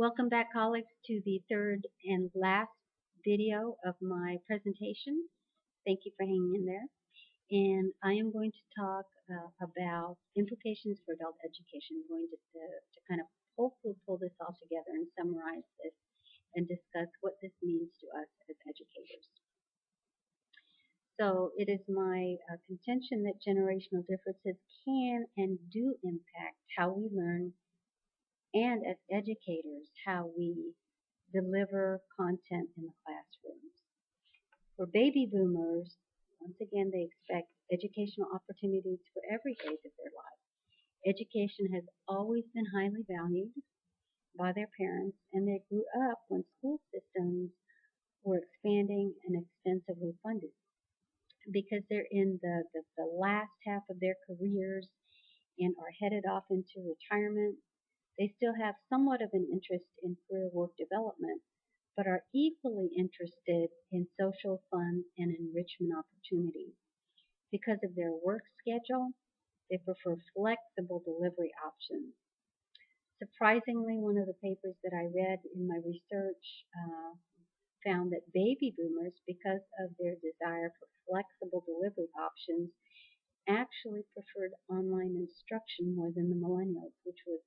Welcome back, colleagues, to the third and last video of my presentation. Thank you for hanging in there. And I am going to talk about implications for adult education. I'm going to kind of hopefully pull this all together and summarize this and discuss what this means to us as educators. So it is my contention that generational differences can and do impact how we learn and as educators, how we deliver content in the classrooms. For baby boomers, once again, they expect educational opportunities for every phase of their life. Education has always been highly valued by their parents, and they grew up when school systems were expanding and extensively funded. Because they're in the last half of their careers and are headed off into retirement, they still have somewhat of an interest in career work development, but are equally interested in social fun and enrichment opportunities. Because of their work schedule, they prefer flexible delivery options. Surprisingly, one of the papers that I read in my research found that baby boomers, because of their desire for flexible delivery options, actually preferred online instruction more than the millennials, which was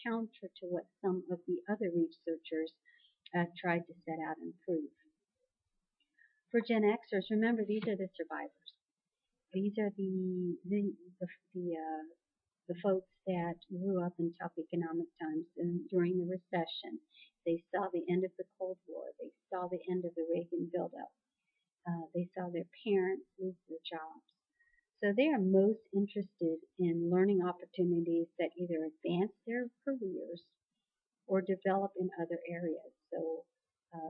counter to what some of the other researchers tried to set out and prove. For Gen Xers, remember, these are the survivors. These are the folks that grew up in tough economic times and during the recession. They saw the end of the Cold War. They saw the end of the Reagan buildup. They saw their parents lose their jobs. So they are most interested in learning opportunities that either advance their careers or develop in other areas. So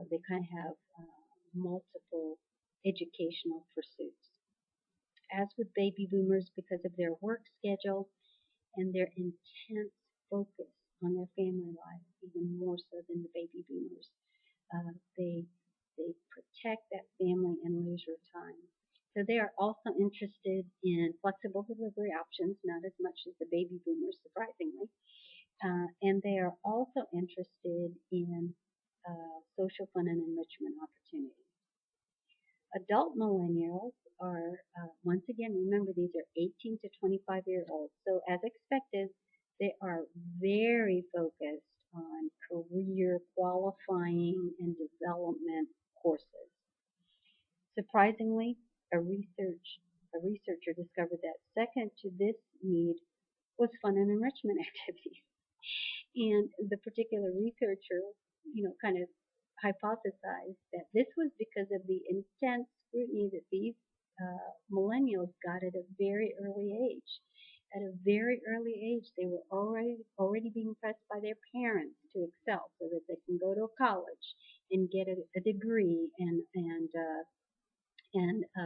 they kind of have multiple educational pursuits. As with baby boomers, because of their work schedules and their intense focus on their family life, even more so than the baby boomers, they protect that family and leisure time. So they are also interested in flexible delivery options, not as much as the baby boomers, surprisingly. And they are also interested in social fun and enrichment opportunities. Adult millennials are, once again, remember these are 18 to 25-year-olds. So as expected, they are very focused on career qualifying and development courses. Surprisingly, a researcher discovered that second to this need was fun and enrichment activities. And the particular researcher, kind of hypothesized that this was because of the intense scrutiny that these millennials got at a very early age. At a very early age, they were already being pressed by their parents to excel so that they can go to a college and get a degree and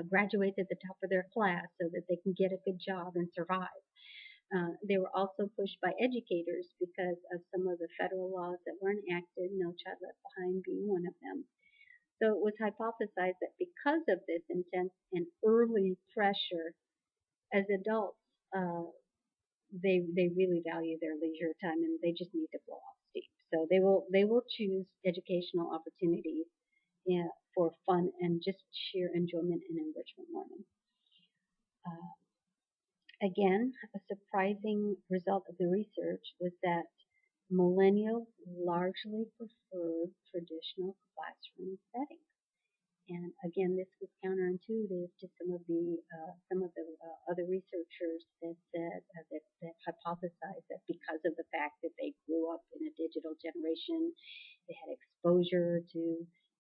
graduate at the top of their class so that they can get a good job and survive. They were also pushed by educators because of some of the federal laws that were enacted, No Child Left Behind being one of them. So it was hypothesized that because of this intense and early pressure, as adults, they really value their leisure time and they just need to blow off steam. So they will choose educational opportunities for fun and just sheer enjoyment and enrichment learning. Again, a surprising result of the research was that millennials largely preferred traditional classroom settings. And again, this was counterintuitive to some of the other researchers that said that hypothesized that because of the fact that they grew up in a digital generation, they had exposure to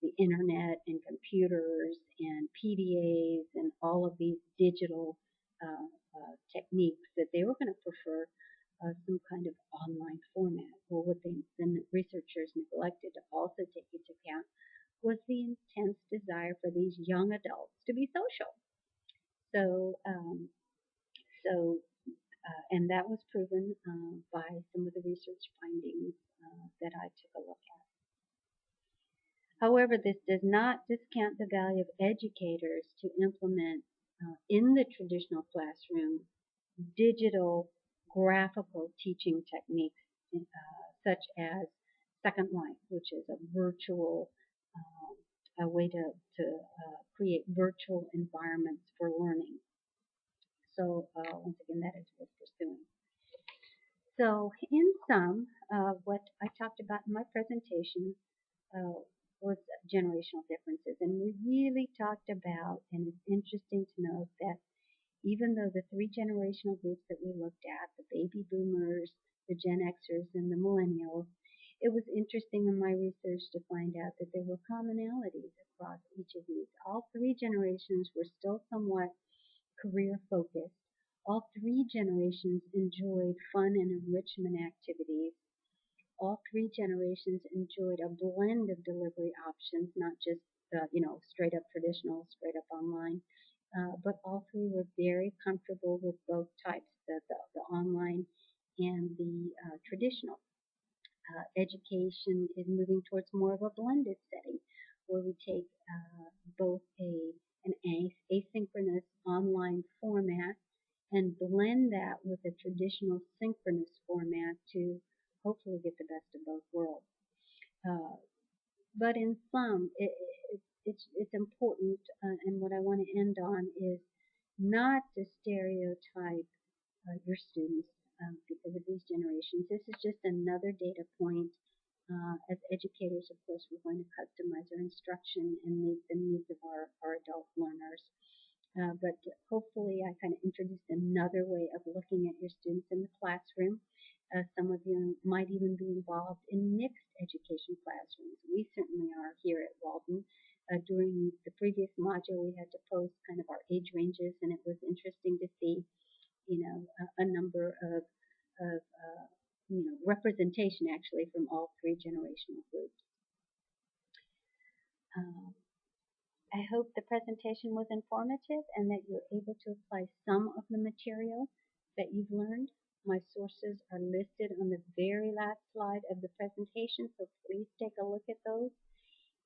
the internet and computers and PDAs and all of these digital techniques, that they were going to prefer some kind of online format. Well, what the researchers neglected to also take into account was the intense desire for these young adults to be social. And that was proven by some of the research findings that I took a look at. However, this does not discount the value of educators to implement in the traditional classroom digital graphical teaching techniques such as Second Life, which is a virtual, a way to create virtual environments for learning. So once again, that is worth pursuing. So in sum, what I talked about in my presentation uh, was generational differences, and we really talked about, and it's interesting to note that even though the three generational groups that we looked at, the baby boomers, the Gen Xers, and the millennials, it was interesting in my research to find out that there were commonalities across each of these. All three generations were still somewhat career focused. All three generations enjoyed fun and enrichment activities. All three generations enjoyed a blend of delivery options, not just straight up traditional, straight up online, but all three were very comfortable with both types, the online and the traditional. Education is moving towards more of a blended setting where we take both an asynchronous online format and blend that with a traditional synchronous format to hopefully get the best of both worlds. Uh, but in sum, it's important, and what I want to end on is not to stereotype your students because of these generations. This is just another data point. As educators, of course, we're going to customize our instruction and meet the needs of our adult learners. But hopefully I kind of introduced another way of looking at your students in the classroom. Some of you might even be involved in mixed education classrooms. We certainly are here at Walden. During the previous module, we had to post kind of our age ranges, and it was interesting to see, a number of representation actually from all three generational groups. Um, I hope the presentation was informative and that you're able to apply some of the material that you've learned. My sources are listed on the very last slide of the presentation, so please take a look at those.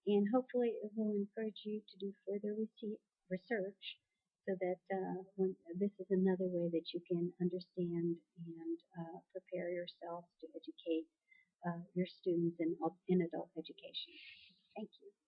And hopefully it will encourage you to do further research so that this is another way that you can understand and prepare yourselves to educate your students in adult education. Thank you.